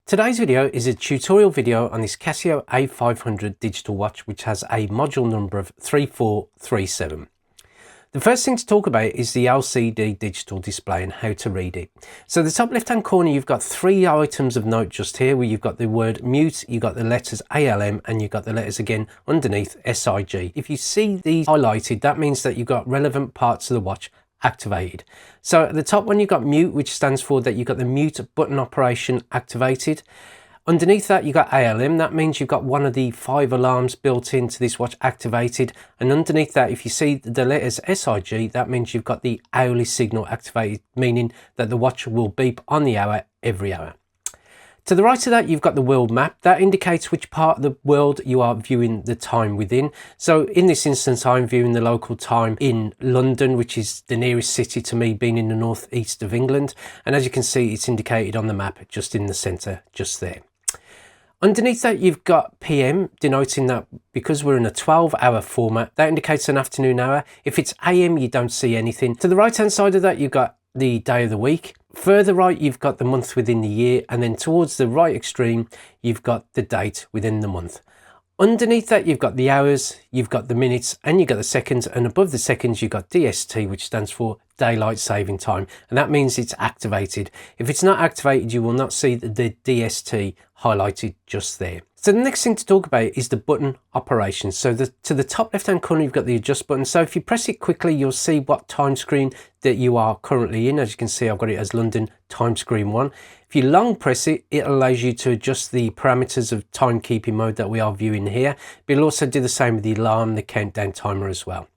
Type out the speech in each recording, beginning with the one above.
Today's video is a tutorial video on this CASIO A500 digital watch, which has a module number of 3437. The first thing to talk about is the LCD digital display and how to read it. So the top left hand corner, you've got three items of note just here, where you've got the word mute, you've got the letters ALM, and you've got the letters again underneath SIG. If you see these highlighted, that means that you've got relevant parts of the watch activated. So at the top one, you've got mute, which stands for that you've got the mute button operation activated. Underneath that, you've got ALM. That means you've got one of the 5 alarms built into this watch activated. And underneath that, if you see the letters SIG, that means you've got the hourly signal activated, meaning that the watch will beep on the hour every hour. To the right of that, you've got the world map. That indicates which part of the world you are viewing the time within. So in this instance, I'm viewing the local time in London, which is the nearest city to me, being in the northeast of England. And as you can see, it's indicated on the map just in the centre, just there. Underneath that, you've got PM, denoting that because we're in a 12-hour format, that indicates an afternoon hour. If it's AM, you don't see anything. To the right-hand side of that, you've got the day of the week. Further right, you've got the month within the year, and then towards the right extreme, you've got the date within the month. Underneath that, you've got the hours, you've got the minutes, and you've got the seconds, and above the seconds, you've got DST, which stands for Daylight Saving Time, and that means it's activated. If it's not activated, you will not see the DST highlighted just there. So the next thing to talk about is the button operation. So to the top left hand corner, you've got the adjust button. So if you press it quickly, you'll see what time screen that you are currently in. As you can see, I've got it as London time screen 1. If you long press it, it allows you to adjust the parameters of timekeeping mode that we are viewing here. But it'll also do the same with the alarm, the countdown timer as well.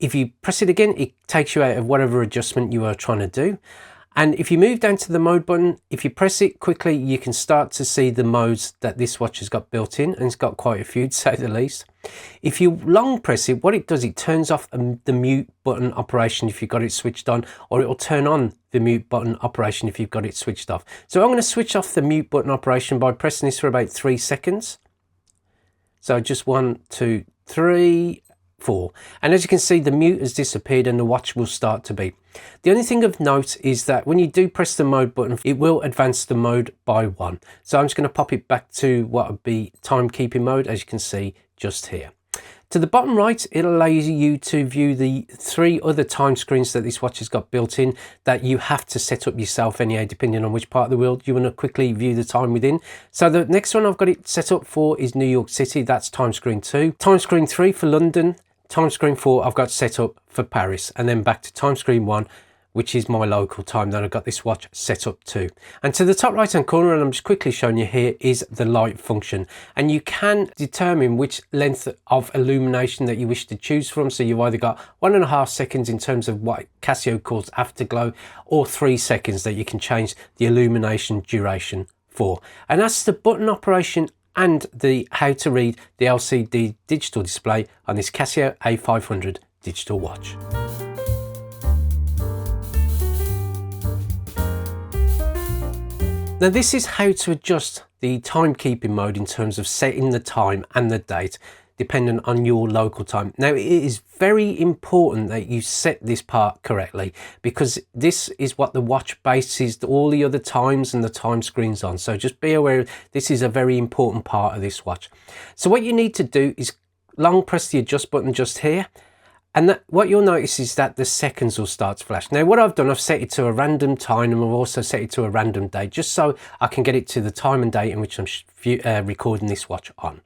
If you press it again, it takes you out of whatever adjustment you are trying to do. And if you move down to the mode button, if you press it quickly, you can start to see the modes that this watch has got built in, and it's got quite a few, to say the least. If you long press it, what it does, it turns off the mute button operation if you've got it switched on, or it will turn on the mute button operation if you've got it switched off. So I'm going to switch off the mute button operation by pressing this for about 3 seconds. So just 1, 2, 3, 4, and as you can see, the mute has disappeared and the watch will start to beep. The only thing of note is that when you do press the mode button, it will advance the mode by 1. So I'm just going to pop it back to what would be timekeeping mode, as you can see just here. To the bottom right, it allows you to view the 3 other time screens that this watch has got built in that you have to set up yourself anyhow, depending on which part of the world you want to quickly view the time within. So the next one I've got it set up for is New York City. That's time screen 2. Time screen 3 for London. Time screen 4 I've got set up for Paris, and then back to time screen 1, which is my local time that I've got this watch set up to. And to the top right hand corner, and I'm just quickly showing you here, is the light function, and you can determine which length of illumination that you wish to choose from. So you've either got 1.5 seconds in terms of what Casio calls afterglow, or 3 seconds that you can change the illumination duration for. And that's the button operation and the how to read the LCD digital display on this CASIO A500 digital watch. Now this is how to adjust the timekeeping mode in terms of setting the time and the date dependent on your local time. Now it is very important that you set this part correctly, because this is what the watch bases all the other times and the time screens on. So just be aware this is a very important part of this watch. So what you need to do is long press the adjust button just here, and what you'll notice is that the seconds will start to flash. Now what I've done, I've set it to a random time, and I've also set it to a random date, just so I can get it to the time and date in which I'm recording this watch on.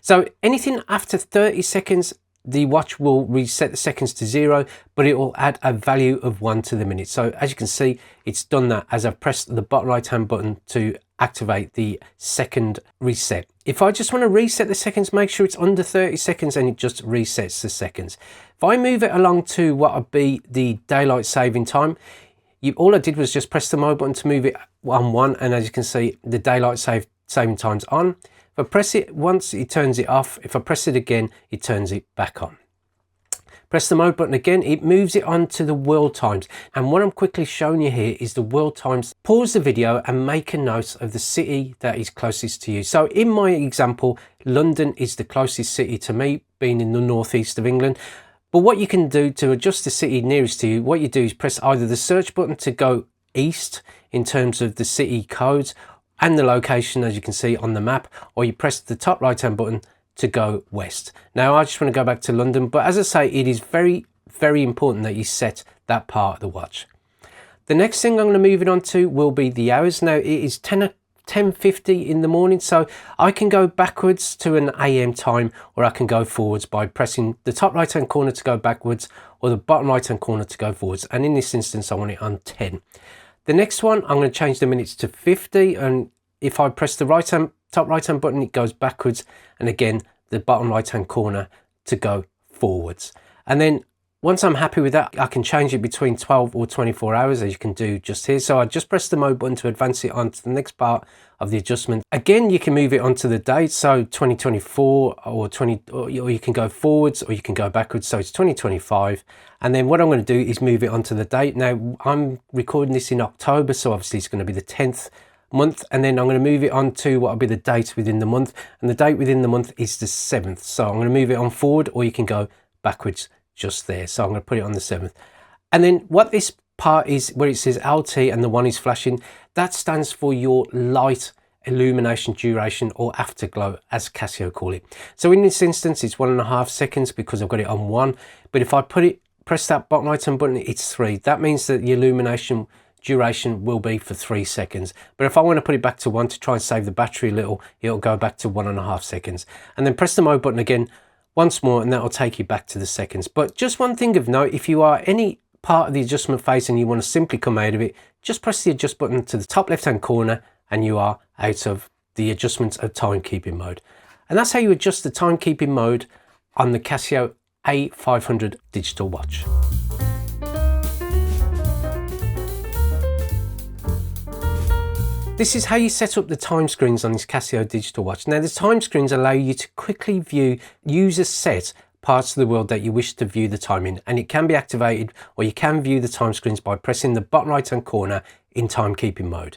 So anything after 30 seconds, the watch will reset the seconds to 0, but it will add a value of 1 to the minute. So as you can see, it's done that as I've pressed the bottom right hand button to activate the second reset. If I just want to reset the seconds, make sure it's under 30 seconds, and it just resets the seconds. If I move it along to what would be the daylight saving time, all I did was just press the mode button to move it on 1, and as you can see, the daylight saving time's on. If I press it once, it turns it off. If I press it again, it turns it back on. Press the mode button again, it moves it on to the world times. And what I'm quickly showing you here is the world times. Pause the video and make a note of the city that is closest to you. So in my example, London is the closest city to me, being in the northeast of England. But what you can do to adjust the city nearest to you, what you do is press either the search button to go east in terms of the city codes, and the location, as you can see on the map, or you press the top right hand button to go west. Now I just want to go back to London, but as I say, it is very important that you set that part of the watch. The next thing I'm going to move it on to will be the hours. Now it is 10:50 in the morning, so I can go backwards to an AM time, or I can go forwards by pressing the top right hand corner to go backwards, or the bottom right hand corner to go forwards, and in this instance I want it on 10. The next one, I'm going to change the minutes to 50, and if I press the top right hand button, it goes backwards, and again the bottom right hand corner to go forwards. And then once I'm happy with that, I can change it between 12 or 24 hours, as you can do just here. So I just press the mode button to advance it onto the next part of the adjustment. Again, you can move it onto the date, so 2024 or you can go forwards or you can go backwards, so it's 2025. And then what I'm going to do is move it onto the date. Now I'm recording this in October, so obviously it's going to be the 10th month, and then I'm going to move it on to what will be the date within the month, and the date within the month is the 7th. So I'm going to move it on forward, or you can go backwards just there. So I'm going to put it on the 7th. And then what this part is, where it says LT and the one is flashing, that stands for your light illumination duration, or afterglow as Casio call it. So in this instance it's 1.5 seconds because I've got it on 1, but if I press that bottom right hand button, it's 3. That means that the illumination duration will be for 3 seconds. But if I want to put it back to 1 to try and save the battery a little, it'll go back to 1.5 seconds. And then press the mode button again once more, and that will take you back to the seconds. But just one thing of note, if you are any part of the adjustment phase and you want to simply come out of it, just press the adjust button to the top left hand corner and you are out of the adjustments of timekeeping mode. And that's how you adjust the timekeeping mode on the Casio A500 digital watch. This is how you set up the time screens on this Casio digital watch. Now the time screens allow you to quickly view user set parts of the world that you wish to view the time in, and it can be activated, or you can view the time screens by pressing the bottom right hand corner in timekeeping mode.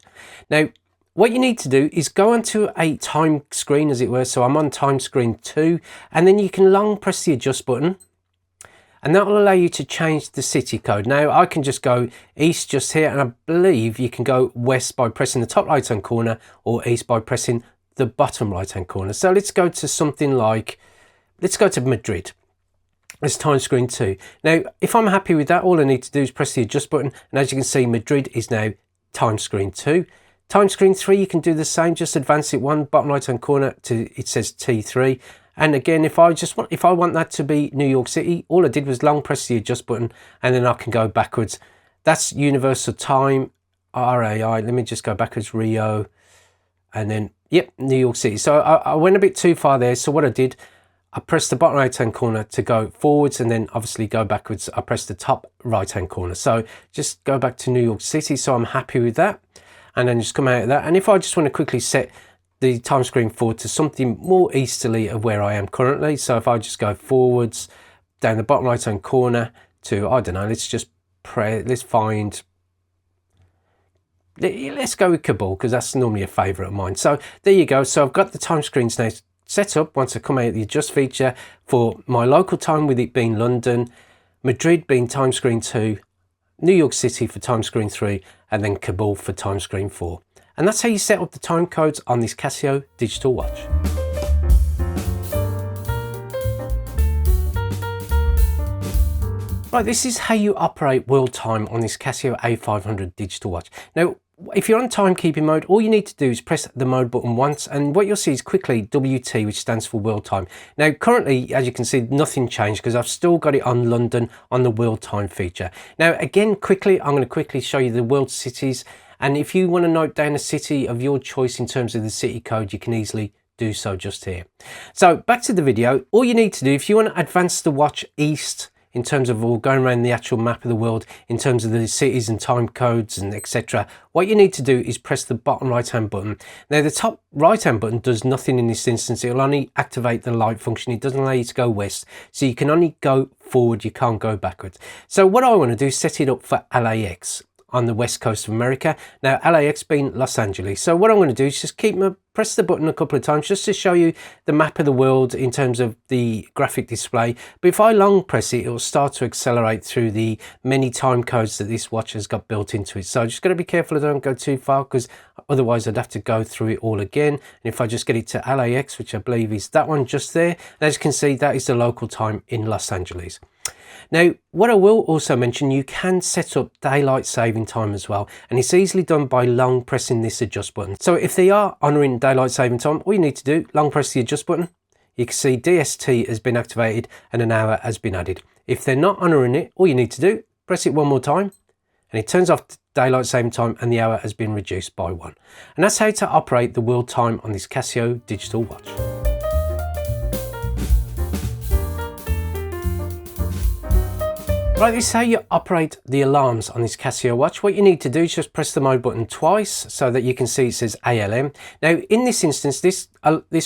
Now what you need to do is go onto a time screen, as it were. So I'm on time screen 2, and then you can long press the adjust button, and that will allow you to change the city code. Now I can just go east just here, and I believe you can go west by pressing the top right hand corner, or east by pressing the bottom right hand corner. So let's go to something like, let's go to Madrid as time screen 2. Now if I'm happy with that, all I need to do is press the adjust button, and as you can see, Madrid is now time screen 2. Time screen 3, you can do the same, just advance it 1 bottom right hand corner to, it says T3. And again, if I want that to be New York City, all I did was long press the adjust button, and then I can go backwards. That's universal time, RAI. Let me just go backwards, Rio, and then, yep, New York City. So I went a bit too far there. So what I did, I pressed the bottom right hand corner to go forwards, and then obviously go backwards. I pressed the top right hand corner. So just go back to New York City. So I'm happy with that. And then just come out of that. And if I just want to quickly set the time screen forward to something more easterly of where I am currently. So if I just go forwards down the bottom right hand corner to, I don't know, let's just let's go with Kabul, because that's normally a favourite of mine. So there you go. So I've got the time screens now set up once I come out of the adjust feature for my local time, with it being London, Madrid being time screen 2, New York City for time screen 3, and then Kabul for time screen 4. And that's how you set up the time codes on this Casio digital watch. Right, this is how you operate world time on this Casio A500 digital watch. Now, if you're on timekeeping mode, all you need to do is press the mode button once, and what you'll see is quickly WT, which stands for world time. Now, currently, as you can see, nothing changed because I've still got it on London on the world time feature. Now, again, quickly, I'm going to quickly show you the world cities. And if you want to note down a city of your choice in terms of the city code, you can easily do so just here. So back to the video, all you need to do, if you want to advance the watch east in terms of all going around the actual map of the world, in terms of the cities and time codes and etc., what you need to do is press the bottom right hand button. Now the top right hand button does nothing in this instance. It will only activate the light function. It doesn't allow you to go west, so you can only go forward, you can't go backwards. So what I want to do is set it up for LAX on the west coast of America. Now LAX being Los Angeles. So what I'm going to do is just press the button a couple of times just to show you the map of the world in terms of the graphic display. But if I long press it, it will start to accelerate through the many time codes that this watch has got built into it. So just got to be careful I don't go too far, because otherwise I'd have to go through it all again. And if I just get it to LAX, which I believe is that one just there, and as you can see, that is the local time in Los Angeles. Now, what I will also mention, you can set up daylight saving time as well, and it's easily done by long pressing this adjust button. So if they are honouring daylight saving time, all you need to do, long press the adjust button. You can see DST has been activated and an hour has been added. If they're not honouring it, all you need to do, press it one more time, and it turns off daylight saving time and the hour has been reduced by 1. And that's how to operate the world time on this Casio digital watch. Right, this is how you operate the alarms on this Casio watch. What you need to do is just press the mode button twice so that you can see it says ALM. Now, in this instance, this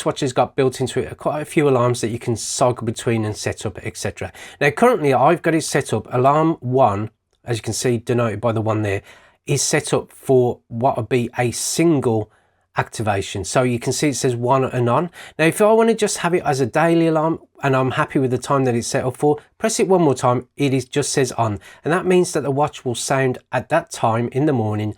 watch has got built into it quite a few alarms that you can cycle between and set up, etc. Now, currently, I've got it set up. Alarm 1, as you can see, denoted by the 1 there, is set up for what would be a single activation. So you can see it says 1 and on. Now, if I want to just have it as a daily alarm and I'm happy with the time that it's set up for, press it one more time, just says on, and that means that the watch will sound at that time in the morning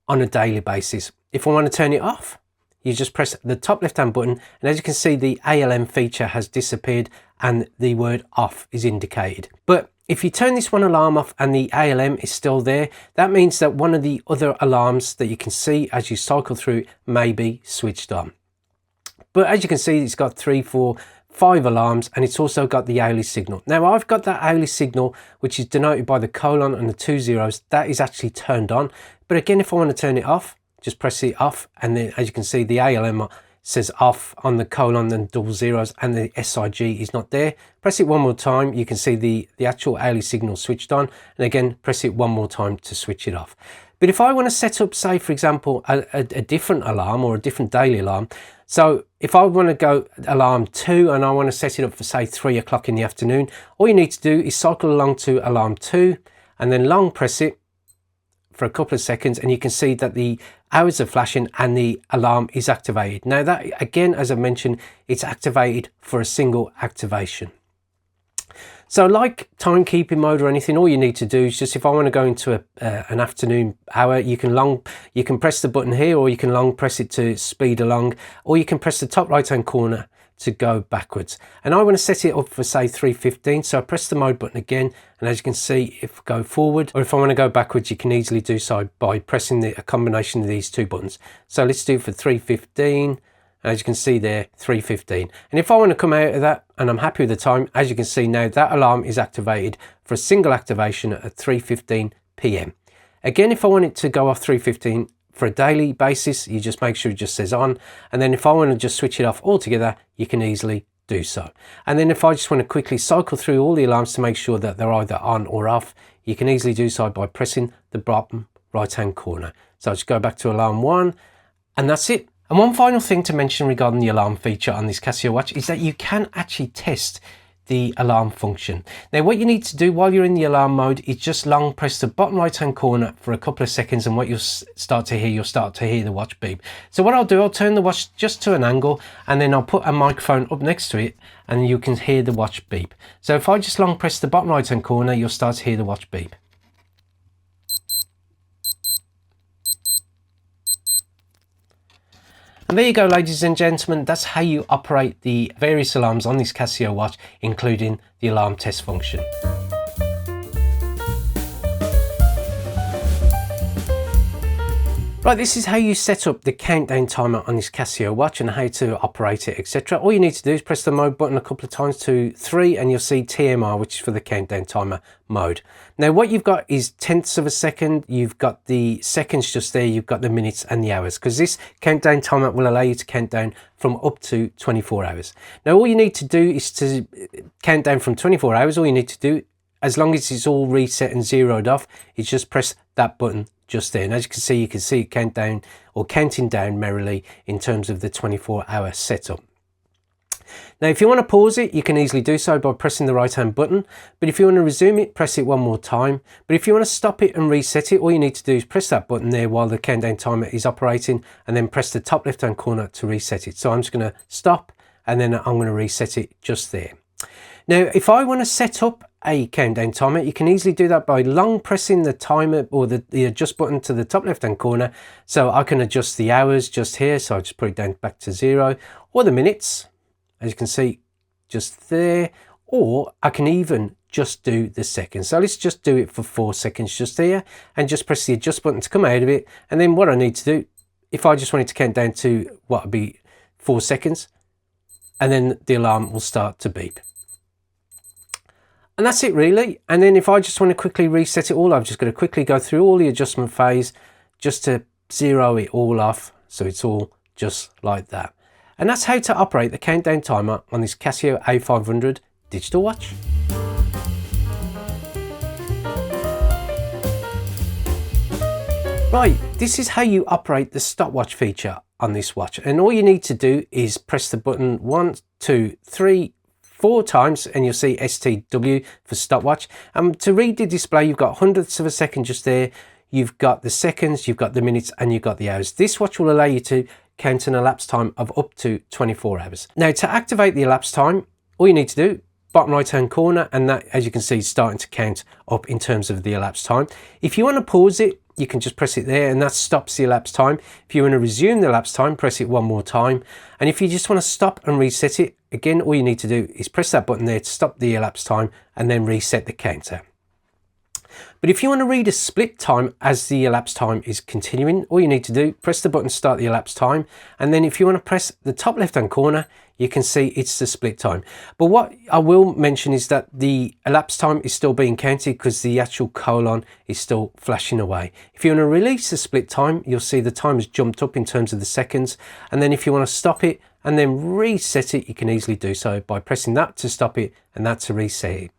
on a daily basis. If I want to turn it off, you just press the top left hand button, and as you can see, the ALM feature has disappeared and the word off is indicated. But if you turn this one alarm off and the ALM is still there, that means that one of the other alarms that you can see as you cycle through may be switched on. But as you can see, it's got 3, 4, 5 alarms, and it's also got the hourly signal. Now, I've got that hourly signal, which is denoted by the colon and the 2 zeros. That is actually turned on. But again, if I want to turn it off, just press it off, and then as you can see, the ALM says off on the colon and double zeros, and the SIG is not there. Press it one more time, you can see the actual hourly signal switched on, and again press it one more time to switch it off. But if I want to set up, say for example, a different alarm or a different daily alarm, so if I want to go alarm 2 and I want to set it up for say 3 o'clock in the afternoon, all you need to do is cycle along to alarm 2 and then long press it for a couple of seconds, and you can see that the hours are flashing and the alarm is activated. Now that, again, as I mentioned, it's activated for a single activation. So like timekeeping mode or anything, all you need to do is just, if I want to go into an afternoon hour, you can press the button here, or you can long press it to speed along, or you can press the top right hand corner to go backwards. And I want to set it up for say 3:15, so I press the mode button again, and as you can see, if I go forward or if I want to go backwards, you can easily do so by pressing a combination of these 2 buttons. So let's do it for 3:15, as you can see there, 3:15. And if I want to come out of that and I'm happy with the time, as you can see now, that alarm is activated for a single activation at 3:15 p.m. Again, if I want it to go off 3:15 for a daily basis, you just make sure it just says on, and then if I want to just switch it off altogether, you can easily do so. And then if I just want to quickly cycle through all the alarms to make sure that they're either on or off, you can easily do so by pressing the bottom right hand corner. So I'll just go back to alarm 1, and that's it. And one final thing to mention regarding the alarm feature on this Casio watch is that you can actually test the alarm function. Now, what you need to do while you're in the alarm mode is just long press the bottom right hand corner for a couple of seconds, and what you'll start to hear the watch beep. So what I'll do, I'll turn the watch just to an angle, and then I'll put a microphone up next to it, and you can hear the watch beep. So if I just long press the bottom right hand corner, you'll start to hear the watch beep. And there you go, ladies and gentlemen, that's how you operate the various alarms on this Casio watch, including the alarm test function. Right, this is how you set up the countdown timer on this Casio watch and how to operate it, etc. All you need to do is press the mode button a couple of times to 3, and you'll see TMR, which is for the countdown timer mode. Now what you've got is tenths of a second, you've got the seconds just there, you've got the minutes and the hours, because this countdown timer will allow you to count down from up to 24 hours. Now all you need to do is to count down from 24 hours. All you need to do, as long as it's all reset and zeroed off, is just press that button just there, and as you can see it count down, or counting down merrily in terms of the 24-hour setup. Now if you want to pause it, you can easily do so by pressing the right hand button, but if you want to resume it, press it one more time. But if you want to stop it and reset it, all you need to do is press that button there while the countdown timer is operating, and then press the top left hand corner to reset it. So I'm just going to stop, and then I'm going to reset it just there. Now if I want to set up a countdown timer, you can easily do that by long pressing the timer or the adjust button to the top left hand corner. So I can adjust the hours just here, so I just put it down back to 0, or the minutes, as you can see, just there, or I can even just do the seconds. So let's just do it for 4 seconds just here, and just press the adjust button to come out of it. And then what I need to do, if I just wanted to count down to what would be 4 seconds, and then the alarm will start to beep. And that's it really. And then if I just want to quickly reset it all, I've just got to quickly go through all the adjustment phase just to zero it all off, so it's all just like that. And that's how to operate the countdown timer on this CASIO A500 digital watch. Right, this is how you operate the stopwatch feature on this watch, and all you need to do is press the button 1, 2, 3, 4 times and you'll see STW for stopwatch. To read the display, you've got hundredths of a second just there, you've got the seconds, you've got the minutes, and you've got the hours. This watch will allow you to count an elapsed time of up to 24 hours. Now, to activate the elapsed time, all you need to do, bottom right hand corner, and that, as you can see, is starting to count up in terms of the elapsed time. If you want to pause it, you can just press it there and that stops the elapsed time. If you want to resume the elapsed time, press it one more time. And if you just want to stop and reset it, again, all you need to do is press that button there to stop the elapsed time and then reset the counter. But if you want to read a split time as the elapsed time is continuing, all you need to do, press the button to start the elapsed time, and then if you want to press the top left hand corner, you can see it's the split time. But what I will mention is that the elapsed time is still being counted because the actual colon is still flashing away. If you want to release the split time, you'll see the time has jumped up in terms of the seconds, and then if you want to stop it and then reset it, you can easily do so by pressing that to stop it and that to reset it.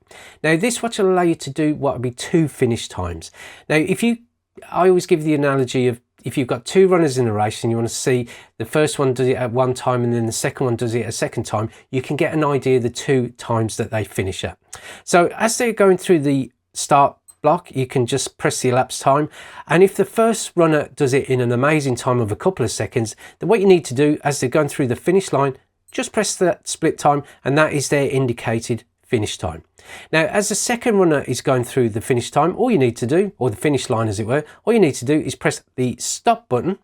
Now, this watch will allow you to do what would be 2 finish times. Now, I always give the analogy of if you've got 2 runners in a race and you want to see the first one does it at one time and then the second one does it a second time, you can get an idea of the 2 times that they finish at. So as they're going through the start block, you can just press the elapsed time, and if the first runner does it in an amazing time of a couple of seconds, then what you need to do as they're going through the finish line, just press that split time, and that is their indicated finish time. Now, as the second runner is going through the finish time, all you need to do, or the finish line as it were, all you need to do is press the stop button,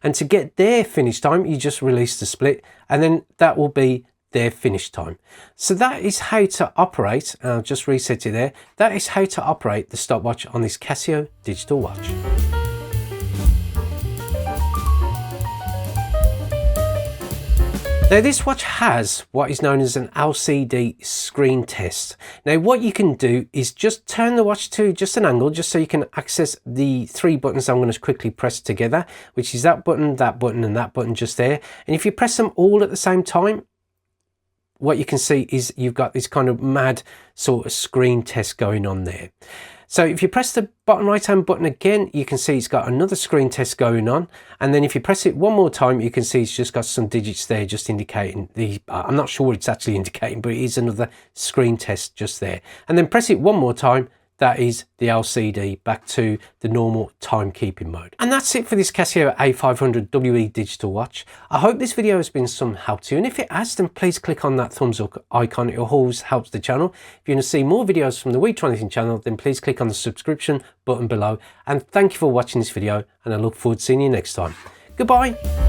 and to get their finish time, you just release the split, and then that will be their finish time. So that is how to operate, I'll just reset it there, that is how to operate the stopwatch on this CASIO digital watch. Now, this watch has what is known as an LCD screen test. Now, what you can do is just turn the watch to just an angle, just so you can access the 3 buttons I'm going to quickly press together, which is that button, and that button just there. And if you press them all at the same time, what you can see is you've got this kind of mad sort of screen test going on there. So if you press the bottom right hand button again, you can see it's got another screen test going on, and then if you press it one more time, you can see it's just got some digits there just indicating the I'm not sure what it's actually indicating, but it is another screen test just there. And then press it one more time, that is the LCD back to the normal timekeeping mode. And that's it for this CASIO A500 WE digital watch. I hope this video has been some help to you, and if it has, then please click on that thumbs up icon. It always helps the channel. If you want to see more videos from the We Try Anything channel, then please click on the subscription button below. And thank you for watching this video, and I look forward to seeing you next time. Goodbye.